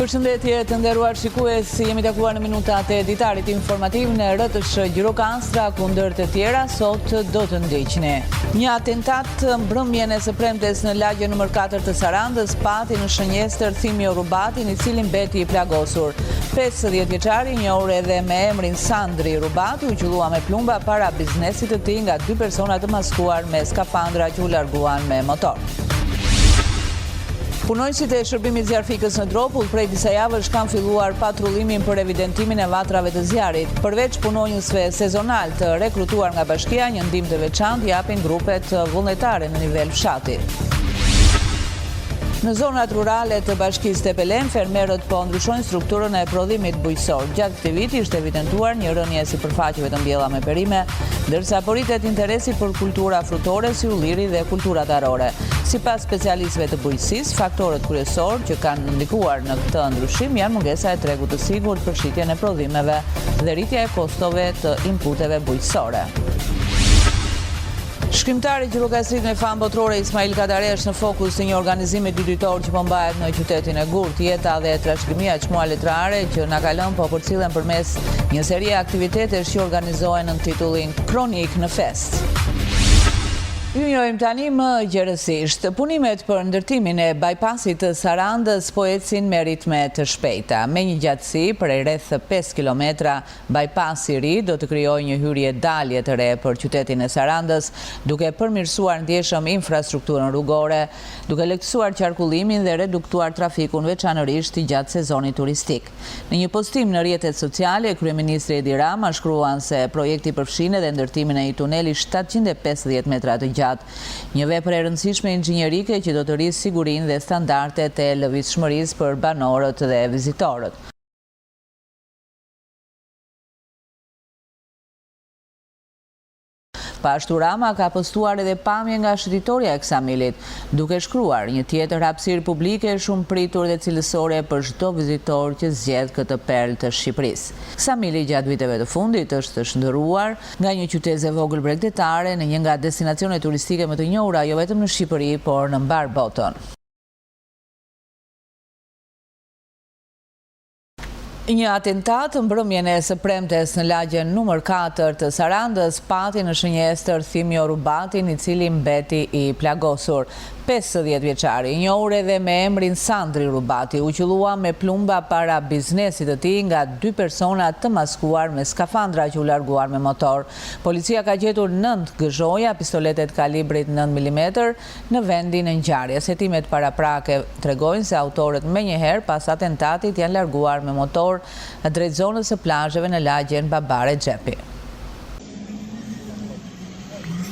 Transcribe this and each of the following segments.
Përshëndetje të nderuar shikues, jemi takuar në minutat e ditarit informativ në RTS Gjirokanstra kundër të tjera, sot do të ndiqni. Një atentat mbrëmjen e së premtes në lagjen nr. 4 të Sarandës pati në shënjestër Thimio Rubatin, i cili mbeti i plagosur. 50 vjeçari, njohur edhe me emrin Sandri Rubati, u qullua me plumba para biznesit të tij nga dy persona të maskuar me skafandra që u larguan me motor. Punojësit e shërbimit zjarfikës në Dropull prej disa javësh kanë filluar patrullimin për evidentimin e vatrave të zjarit. Përveç punonjësve sezonal të rekrutuar nga bashkia, një ndihmë të veçantë japin grupet vullnetare në nivel fshati. Në zonat rurale të bashkisë Tepelen, fermerët po ndryshojnë strukturën e prodhimit bujqësor. Gjatë këtij viti ishte evidentuar një rënje e sipërfaqeve të mbjella me perime, ndërsa rritet interesi për kultura frutore si ulliri dhe kulturat arore. Sipas specialistëve të bujqësisë, faktorët kryesorë që kanë ndikuar në këtë ndryshim janë mungesa e tregut të sigurt për shitjen e prodhimeve dhe rritja e kostove të inputeve bujqësore. Shkrimtari Gjirokastrit me fam botrore Ismail Kadaresh në fokus të një organizimi dyditor që po mbahet në qytetin e Gurt. Jeta dhe trashëgimia çmuar letrare që na ka lënë po përcillen përmes një serie aktivitetesh që organizohen në titullin Kronik në fest. Ju njohim tani më gjerësisht. Punimet për ndërtimin e bypassit të Sarandës po ecin me ritme të shpejta. Me një gjatësi prej rreth 5 kilometra, bypassi i ri do të krijojë një hyrje dalje të re për qytetin e Sarandës, duke përmirësuar ndjeshëm infrastrukturën rrugore, duke lehtësuar qarkullimin dhe reduktuar trafikun veçanërisht gjatë sezonit turistik. Në një postim në rrjetet sociale, kryeministri Edi Rama shkruan se projekti përfshin edhe ndërtimin e një tuneli 750 metra të gjatë. Një vepër e rëndësishme inxhinierike që do të rrisë sigurinë dhe standardet e lëvizshmërisë për banorët dhe vizitorët. Pashtu Rama ka postuar edhe pamje nga shëtitoria e Ksamilit, duke shkruar një tjetër hapësirë publike shumë pritur dhe cilësore për çdo vizitor që zgjedh këtë perlë të Shqipërisë. Ksamili gjatë viteve të fundit është shndërruar nga një qytet e vogël bregdetare në një nga destinacionet turistike më të njohura jo vetëm në Shqipëri, por në mbar botën. Një atentat mbrëmjen e së premtes në lagjen nr. 4 të Sarandës pati në shënjestër Thimio Rubatin, i cili mbeti i plagosur. 50 vjeçari, njohur edhe me emrin Sandri Rubati, u qullua me plumba para biznesit të tij nga dy persona të maskuar me skafandra që u larguar me motor. Policia ka gjetur 9 gëzhoja, pistoletet kalibrit 9 mm në vendin e ngjarjes. Hetimet paraprake tregojnë se autorët menjëherë pas atentatit janë larguar me motor drejt zonës së plazheve në lagjen Babare Xhepi.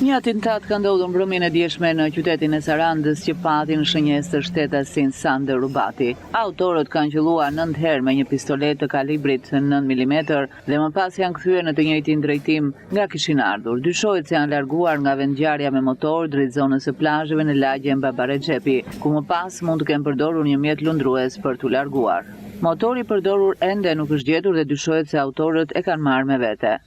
Një atentat ka ndodhur mbrëmjen e dieshme në qytetin e Sarandës që pati në shënjestër shtetasin Sandri Rubati. Autorët kanë qelluar 9 herë me një pistolet të kalibrit 9 mm dhe më pas janë kthyer në të njëjtin drejtim nga kishin ardhur. Dyshohet se janë larguar nga vendngjarja me motor drejt zonës së plazheve në lagjen Babare Xhepi, ku më pas mund të kenë përdorur një mjet lundrues për t'u larguar. Motori i përdorur ende nuk është gjetur dhe dyshohet se autorët e kanë marrë me vete.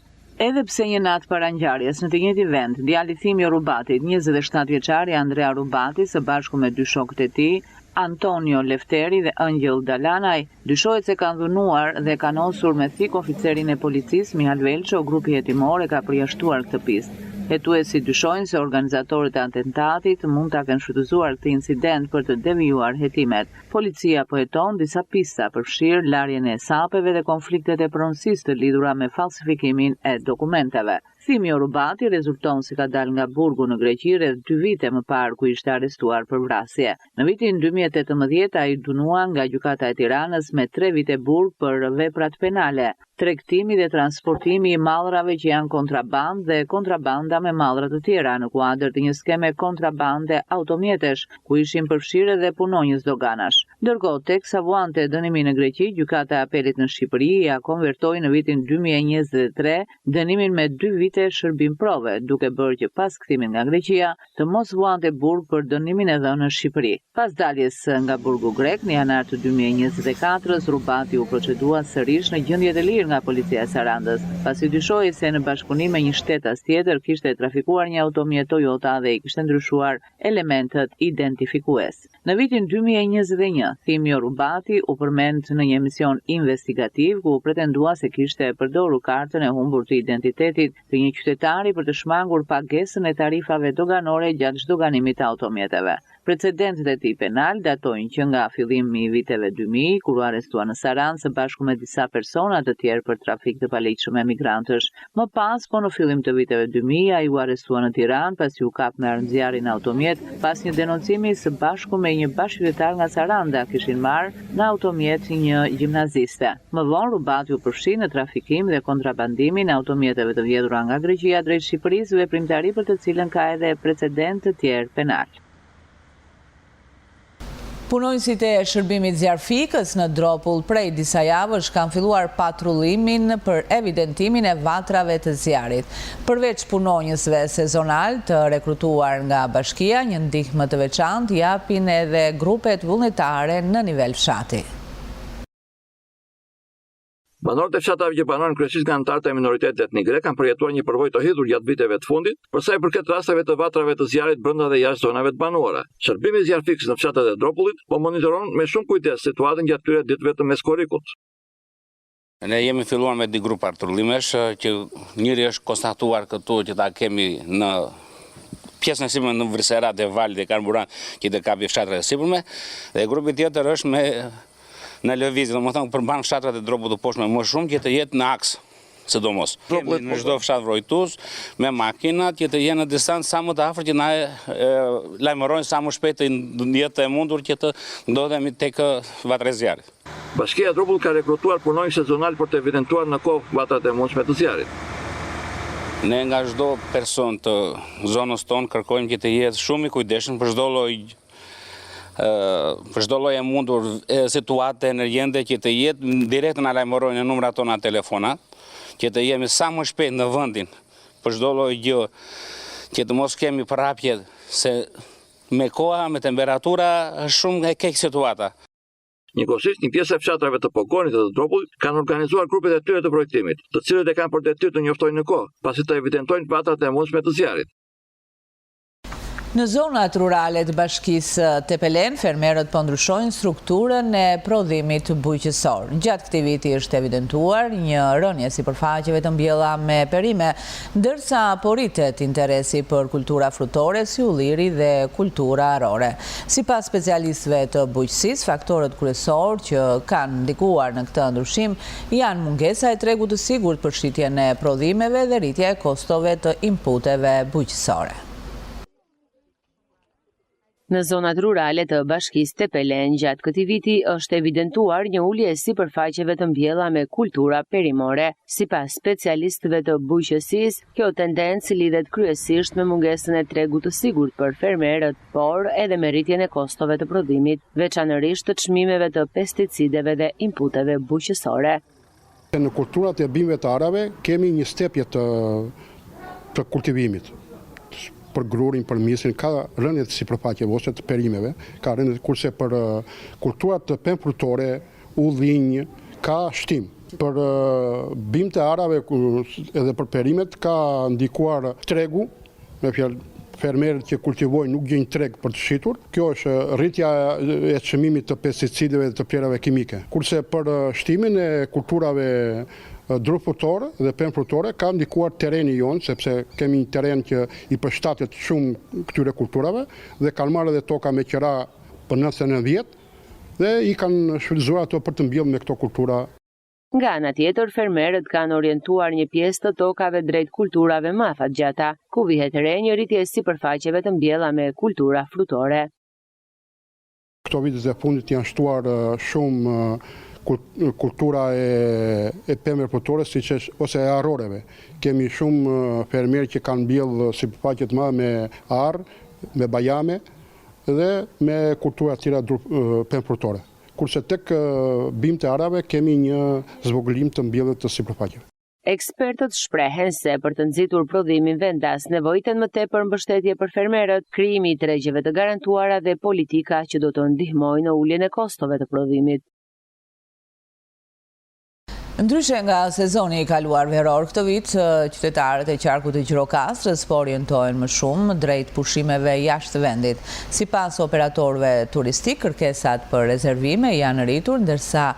Edhe pse një natë para ngjarjes në të njëjtin vend, djali Thimio Rubatit, 27 vjeçari Andrea Rubati, së bashku me dy shokët e tij, Antonio Lefteri dhe Angjëll Dalanaj, dyshohet se kanë dhunuar dhe kanosur me thik oficerin e policisë Mihal Velço. Grupi hetimor e ka përjashtuar këtë pistë. Hetuesit dyshojnë se organizatorët e atentatit mund ta kenë shfrytëzuar këtë incident për të devijuar hetimet. Policia po heton disa pista përfshirë larjen e sapeve dhe konfliktet e pronësisë të lidhura me falsifikimin e dokumenteve. Thimio Rubati rezulton se ka dalë nga burgu në Greqi rreth 2 vite më parë, ku ishte arrestuar për vrasje. Në vitin 2018 ai dënua nga gjykata e Tiranës me 3 vite burg për veprat penale, tregtimi dhe transportimi i mallrave që janë kontrabandë dhe kontrabanda me mallra të tjera në kuadër të një skeme kontrabande automjetesh, ku ishin përfshirë edhe punonjës doganash. Ndërkohë, teksa vuante dënimin në Greqi, gjykata e apelit në Shqipëri ja konvertoi në vitin 2023 dënimin me 2 vite vite shërbim prove, duke bërë që pas kthimin nga Greqia të mos vuante burg për dënimin e dhënë në Shqipëri. Pas daljes nga burgu grek në janar të 2024, Rubati u procedua sërish në gjendje të lirë nga policia e Sarandës, pasi dyshohej se në bashkëpunim me një shtetas tjetër kishte trafikuar një automjet Toyota dhe i kishte ndryshuar elementet identifikues. Në vitin 2021, Thimjo Rubati u përmend në një emision investigativ ku pretendua se kishte përdorur kartën e humbur të identitetit të një qytetari për të shmangur pagesën e tarifave doganore gjatë zhdoganimit të automjeteve. Precedentet e tij penal datojnë që nga fillimi i viteve 2000, kur u arrestua në Sarandë së bashku me disa persona të tjerë për trafik të paligjshëm me migrantësh. Më pas, në fillim të viteve 2000, ai u arrestua në Tiranë pasi u kap me armëzjarrin automjet pas një denoncimi së bashku me një bashkëqytetar nga Saranda, kishin marrë në automjet një gjimnaziste. Më vonë Rubati u përfshi në trafikim dhe kontrabandimin e automjeteve të vjedhura nga Greqia drejt Shqipërisë, veprimtari për të cilën ka edhe precedent të tjerë penal. Punonjësit e shërbimit zjarfikës në Dropull prej disa javësh kanë filluar patrullimin për evidentimin e vatrave të zjarit. Përveç punonjësve sezonal të rekrutuar nga bashkia, një ndihmë të veçantë japin edhe grupet vullnetare në nivel fshati. Banorët e fshatave që banojnë kryesisht nga anëtarët e minoritetit etnik grek kanë përjetuar një përvojë të hidhur gjatë viteve të fundit, për sa i përket rasteve të vatrave të zjarrit brenda dhe jashtë zonave të banuara. Shërbimi i zjarfikës në fshatet e Dropullit po monitoron me shumë kujdes situatën gjatë këtyre ditëve të meskorikut. Ne jemi filluar me di grup patrullimesh që njëri është konstatuar këtu që ta kemi në pjesën e sipërme në Vërserat e Valit e Karburan që të kapi fshatrat e sipërme dhe grupi tjetër është me në lëvizje, domethënë përmban fshatrat e Dropullit të poshtme më shumë që të jetë në aks, sidomos. Kemi në çdo fshat vrojtues me makinat që të jenë në distancë sa më të afërt që na lajmërojnë sa më shpejt të jetë e mundur që të ndodhemi tek vatra e zjarrit. Bashkia e Dropullit ka rekrutuar punonjës sezonal për të evidentuar në kohë vatrat e mundshme të zjarrit. Ne nga çdo person të zonës tonë kërkojmë që të jetë shumë i kujdesshëm për çdo lloj e mundur situate emergjente që të jetë direkt na lajmërojnë në numrat tona telefonat, që të jemi sa më shpejt në vendin për çdo lloj gjë, që të mos kemi përhapje se me koha, me temperatura është shumë e keq situata. Njëkohësisht, një pjesë e fshatrave të Pogonit dhe të Dropullit kanë organizuar grupet e tyre të projektimit, të cilët e kanë për detyrë të njoftojnë në kohë, pasi të evidentojnë vatrat e mundshme të zjarrit. Në zonat rurale të bashkisë Tepelen, fermerët po ndryshojnë strukturën e prodhimit bujqësor. Gjatë këtij viti është evidentuar një rënje sipërfaqeve të mbjella me perime, ndërsa po rritet interesi për kultura frutore si ulliri dhe kultura arore. Sipas specialistëve të bujqësisë, faktorët kryesorë që kanë ndikuar në këtë ndryshim janë mungesa e tregut të sigurt për shitjen e prodhimeve dhe rritja e kostove të inputeve bujqësore. Në zonat rurale të bashkisë Tepelen, gjatë këtij viti është evidentuar një ulje e sipërfaqeve të mbjella me kultura perimore. Sipas specialistëve të bujqësisë, kjo tendencë lidhet kryesisht me mungesën e tregut të sigurt për fermerët, por edhe me rritjen e kostove të prodhimit, veçanërisht të çmimeve të pesticideve dhe inputeve bujqësore. Në kulturat e bimëve të arave kemi një stepje të kultivimit. Për grurin, për misin, ka rënje të sipërfaqeve ose të perimeve, ka rënje, kurse për kulturat të pemë frutore, ullinj, ka shtim. Për bimë të arave edhe për perimet ka ndikuar tregu, me fjalë fermerët që kultivojnë nuk gjejnë treg për të shitur. Kjo është rritja e çmimit të pesticideve dhe të pjerave kimike. Kurse për shtimin e kulturave dru frutore dhe pemë frutore ka ndikuar tereni jonë, sepse kemi një teren që i përshtatet shumë këtyre kulturave dhe kanë marrë edhe toka me qera për 99 dhe i kanë shfrytëzuar ato për të mbjellë me këto kultura. Nga ana tjetër, fermerët kanë orientuar një pjesë të tokave drejt kulturave më afatgjata, ku vihet re një rritje sipërfaqeve të mbjella me kultura frutore. Këto vitet e fundit janë shtuar shumë kultura e pemëve frutore ose e arroreve. Kemi shumë fermerë që kanë mbjellë sipërfaqe të mëdha me arr, me bajame dhe me kultura të tjera pemë frutore. Kurse tek bimët e arave kemi një zvogëlim të mbjelljes të sipërfaqeve. Ekspertët shprehen se për të nxitur prodhimin vendas nevojiten më tepër mbështetje për fermerët, krijimi i tregjeve të garantuara dhe politika që do të ndihmojnë në uljen e kostove të prodhimit. Ndryshe nga sezoni i kaluar veror këtë vit, qytetarët e qarkut të Gjirokastrës po orientohen më shumë drejt pushimeve jashtë vendit. Sipas operatorëve turistik, kërkesat për rezervime janë rritur, ndërsa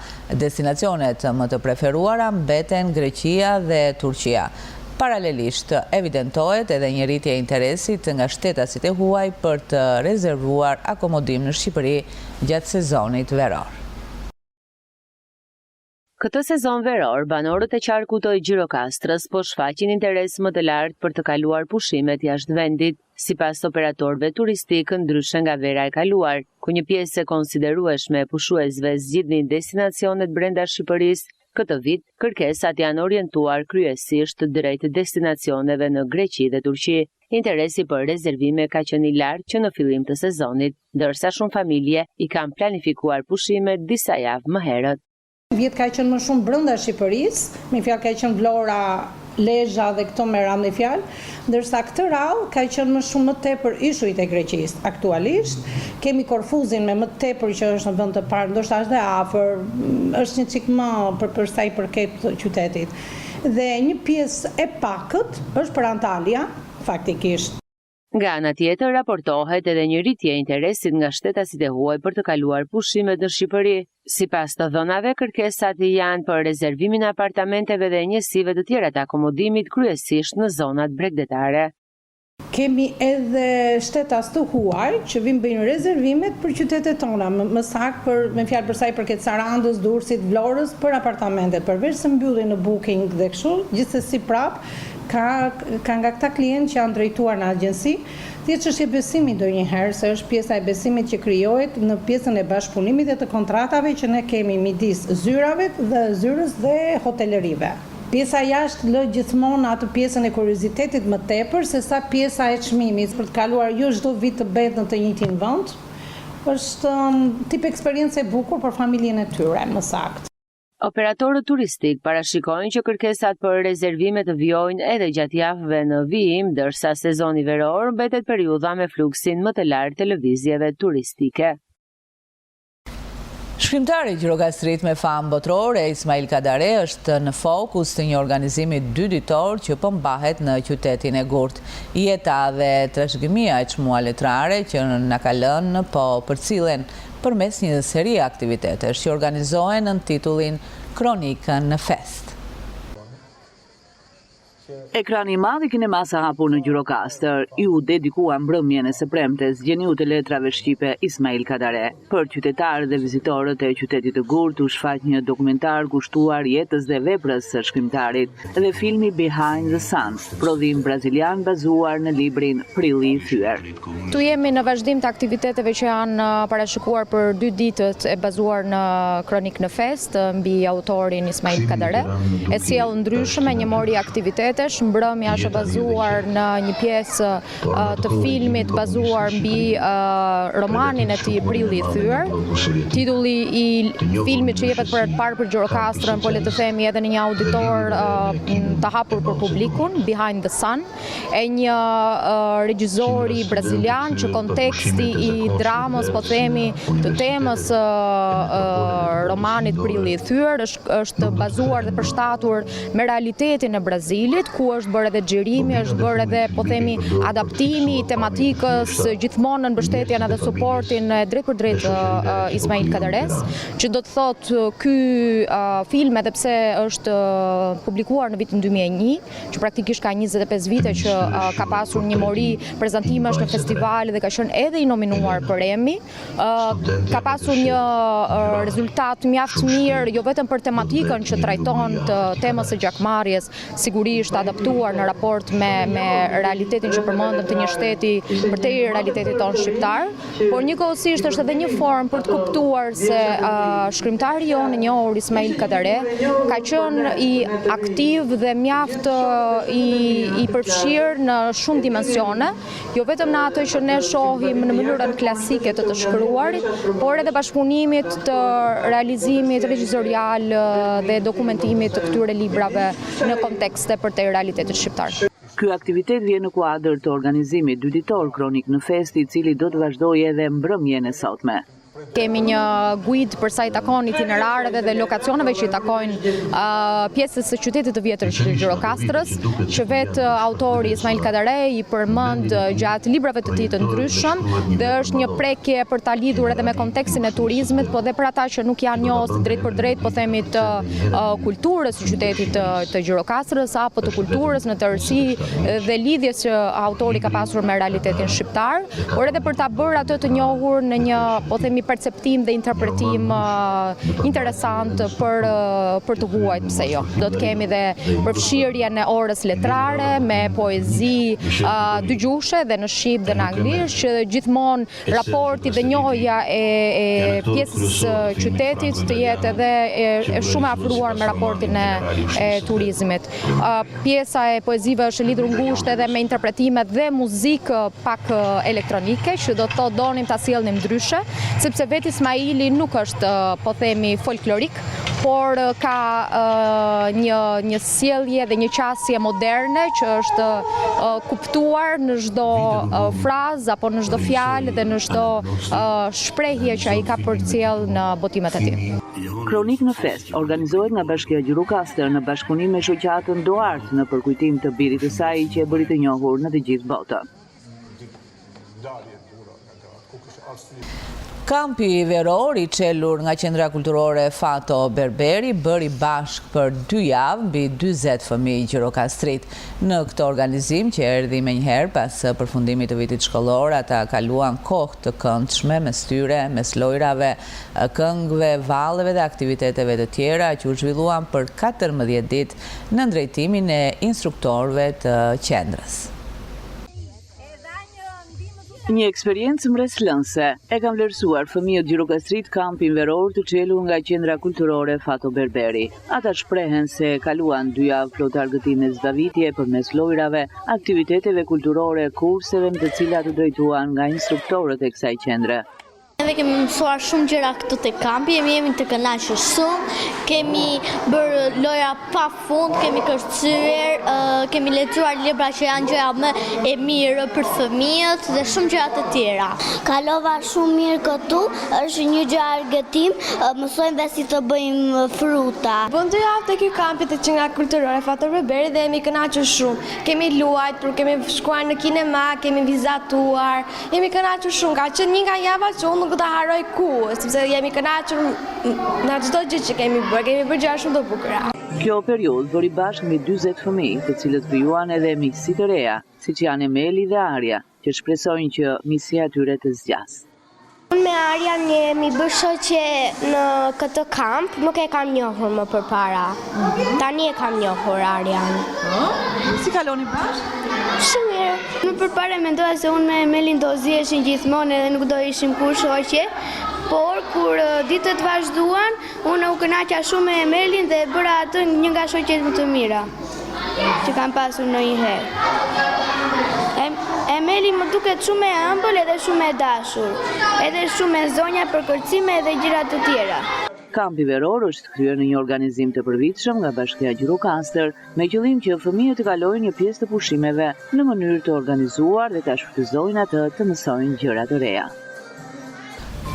destinacionet më të preferuara mbeten Greqia dhe Turqia. Paralelisht, evidentohet edhe një rritje e interesit nga shtetasit e huaj për të rezervuar akomodim në Shqipëri gjatë sezonit veror. Këtë sezon veror, banorët e qarkut të Gjirokastrës po shfaqin interes më të lartë për të kaluar pushimet jashtë vendit, sipas operatorëve turistik, ndryshe nga vera e kaluar, ku një pjesë e konsiderueshme e pushuesve zgjidhnin destinacionet brenda Shqipërisë. Këtë vit, kërkesat janë orientuar kryesisht drejt destinacioneve në Greqi dhe Turqi. Interesi për rezervime ka qenë i lartë që në fillim të sezonit, ndërsa shumë familje i kanë planifikuar pushimet disa javë më herët. Vjet ka qenë më shumë brenda Shqipërisë, me fjalë ka qenë Vlora, Lezhë dhe këto me radhë me fjalë, ndërsa këtë radhë ka qenë më shumë më tepër ishujt e Greqisë. Aktualisht kemi Korfuzin me më tepër që është në vend të parë, ndoshta është dhe afër, është një çik më për sa i përket qytetit. Dhe një pjesë e pakët është për Antalya, faktikisht. Nga ana tjetër, raportohet edhe një rritje e interesit nga shtetasit e huaj për të kaluar pushimet në Shqipëri. Sipas të dhënave, kërkesat janë për rezervimin e apartamenteve dhe njësive të tjera të akomodimit, kryesisht në zonat bregdetare. Kemi edhe shtetas të huaj që vinë bëjnë rezervimet për qytetet tona, më saktë me fjalë për sa i përket Sarandës, Durrësit, Vlorës për apartamentet, përveç se mbyllin në booking dhe kështu, gjithsesi prap ka nga këta klientë që janë drejtuar në agjenci, thjesht çështje besimi ndonjëherë, se është pjesa e besimit që krijohet në pjesën e bashkëpunimit dhe të kontratave që ne kemi midis zyrave dhe zyrës dhe hotelerive. Pjesa jashtë lë gjithmonë atë pjesën e kuriozitetit më tepër se sa pjesa e çmimit për të kaluar jo çdo vit të bet në të njëjtin vend. Është tip eksperiencë e bukur për familjen e tyre, më saktë. Operatorët turistik parashikojnë që kërkesat për rezervime të vijojnë edhe gjatë javëve në vijim, ndërsa sezoni veror mbetet periudha me fluksin më të lartë të lëvizjeve turistike. Shkrimtari Gjirokastrit me famë botërore, Ismail Kadare, është në fokus të një organizimi 2 ditor që po mbahet në qytetin e Gurt. Jeta dhe trashëgimia e çmua letrare që na ka lënë po përcillen përmes një seri aktivitetesh që organizohen në titullin Kronikën në Fest. Ekrani i madh i kinemas së hapur në Gjirokastër ju dedikua mbrëmjen e së premtes gjeniut e letrave shqipe Ismail Kadare. Për qytetarët dhe vizitorët e qytetit të Gurt u shfaq një dokumentar kushtuar jetës dhe veprës së shkrimtarit dhe filmi Behind the Sun, prodhim brazilian bazuar në librin Prilli i Thyer. Tu jemi në vazhdim të aktiviteteve që janë parashikuar për 2 ditët e bazuar në Kronikë në Fest mbi autorin Ismail Kadare. E sjell ndryshme një mori aktivitetesh. Mbrëmja është bazuar në një pjesë të filmit bazuar mbi romanin e tij Prilli i Thyer. Titulli i filmit që jepet për të parë për Gjirokastrën, po le të themi edhe në një auditor të hapur për publikun, Behind the Sun, e një regjizori brazilian që konteksti i dramës, po themi, të temës romanit Prilli i Thyer është bazuar dhe përshtatur me realitetin e Brazilit, ku është bërë edhe xhirimi, është bërë edhe, po themi, adaptimi i tematikës gjithmonë në mbështetjen edhe suportin drejt për drejt Ismail Kadares, që do të thotë ky film, edhe pse është publikuar në vitin 2001, që praktikisht ka 25 vite që ka pasur një mori prezantimesh në festival dhe ka qenë edhe i nominuar për Emmy, ka pasur një rezultat mjaft mirë, jo vetëm për tematikën që trajton të temës së gjakmarrjes, sigurisht të adaptuar në raport me realitetin që përmendëm të një shteti përtej realitetit tonë shqiptar, por njëkohësisht është edhe një formë për të kuptuar se shkrimtari jonë i njohur Ismail Kadare ka qenë i aktiv dhe mjaft i përfshirë në shumë dimensione, jo vetëm në ato që ne shohim në mënyrën klasike të shkruarit, por edhe bashkëpunimit të realizimit regjizorial dhe dokumentimit të këtyre librave në kontekste për të realitetit shqiptar. Ky aktivitet vjen në kuadër të organizimit dyditor Kronik në Fest, i cili do të vazhdojë edhe mbrëmjen e sotme. Kemi një guid për sa i takon itinerareve dhe lokacioneve që i takojnë pjesës së qytetit të vjetër të Gjirokastrës, që vetë autori Ismail Kadare i përmend gjatë librave të tij të ndryshëm, dhe është një prekje për ta lidhur edhe me kontekstin e turizmit, po dhe për ata që nuk janë njohës drejt për drejt, po themi të kulturës së qytetit të Gjirokastrës apo të kulturës në tërësi dhe lidhjes që autori ka pasur me realitetin shqiptar, por edhe për ta bërë atë të njohur në një, po themi, perceptim dhe interpretim interesant për të huajt, pse jo. Do të kemi dhe përfshirjen e orës letrare me poezi dëgjuese dhe në shqip dhe në anglisht, që gjithmonë raporti dhe njohja e pjesës qytetit të jetë edhe shumë afruar me raportin e turizmit. Pjesa e poezive është lidhur ngushtë edhe me interpretime dhe muzikë pak elektronike, që do të thotë donim ta sjellnim ndryshe, sepse vetë Ismaili nuk është, po themi, folklorik, por ka një sjellje dhe një qasje moderne që është kuptuar në çdo frazë apo në çdo fjalë dhe në çdo shprehje që ai ka përcjell në botimet e tij. Kronik në Fest organizohet nga Bashkia Gjirokastër në bashkëpunim me shoqatën Doart në përkujtim të birit të saj që e bëri të njohur në të gjithë botën. Kampi veror i çelur nga Qendra Kulturore Fato Berberi bëri bashk për 2 javë mbi 40 fëmijë gjirokastrit. Në këtë organizim, që erdhi menjëherë pas përfundimit të vitit shkollor, ata kaluan kohë të këndshme mes tyre, mes lojrave, këngëve, valleve dhe aktiviteteve të tjera që u zhvilluan për 14 ditë në drejtimin e instruktorëve të qendrës. Një eksperiencë mbreslënse e kanë vlerësuar fëmijët gjirokastrit kampin veror të çelur nga Qendra Kulturore Fato Berberi. Ata shprehen se kaluan 2 javë plot argëtime zbavitje përmes lojrave, aktiviteteve kulturore, kurseve me të cilat u drejtuan nga instruktorët e kësaj qendre. Neve kemi mësuar shumë gjëra këtu te kampi, jemi të kënaqur shumë, kemi bërë lojra pa fund, kemi kërcyer, kemi lexuar libra që janë gjëra më e mirë për fëmijët dhe shumë gjëra të tjera. Kalova shumë mirë këtu, është një gjë argëtim, mësojmë dhe si të bëjmë fruta. Bën 2 javë te ky kampi të Qendra Kulturore Fato Berberi dhe jemi kënaqur shumë. Kemi luajtur, kemi shkuar në kinema, kemi vizatuar, jemi kënaqur shumë. Ka qenë një nga javat që nuk do ta harroj kurrë, sepse jemi kënaqur në çdo gjë që kemi bërë gjëra shumë të bukura. Kjo periudhë bëri bashkë me 40 fëmijë, të cilët krijuan edhe miqësi të reja, siç janë Emeli dhe Arja, që shpresojnë që miqësia e tyre të zgjasë. Unë me Arja jemi bërë shoqe në këtë kamp, nuk e kam njohur më përpara. Tani e kam njohur Arjan. Si kaloni bashkë? Shumë mirë. Më përpara mendoja se unë me Emelin do ziheshin gjithmonë edhe nuk do ishim kur shoqe, por kur ditët vazhduan, unë u kënaqa shumë me Emelin dhe bëra atë një nga shoqet më të mira që kam pasur ndonjëherë. Emeli më duket shumë e ëmbël edhe shumë e dashur, edhe shumë e zonja për kërcime dhe gjëra të tjera. Kampi veror është kryer në një organizim të përvitshëm nga Bashkia Gjirokastër, me qëllim që fëmijët të kalojnë një pjesë të pushimeve në mënyrë të organizuar dhe ta shfrytëzojnë atë të mësojnë gjëra të reja.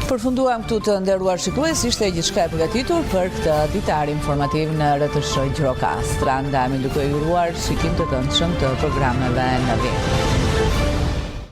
Përfunduam këtu të nderuar shikues, ishte gjithçka e përgatitur për këtë ditar informativ në RTS Gjirokastër. Ndajmë duke ju uruar shikim të këndshëm të programeve në vit.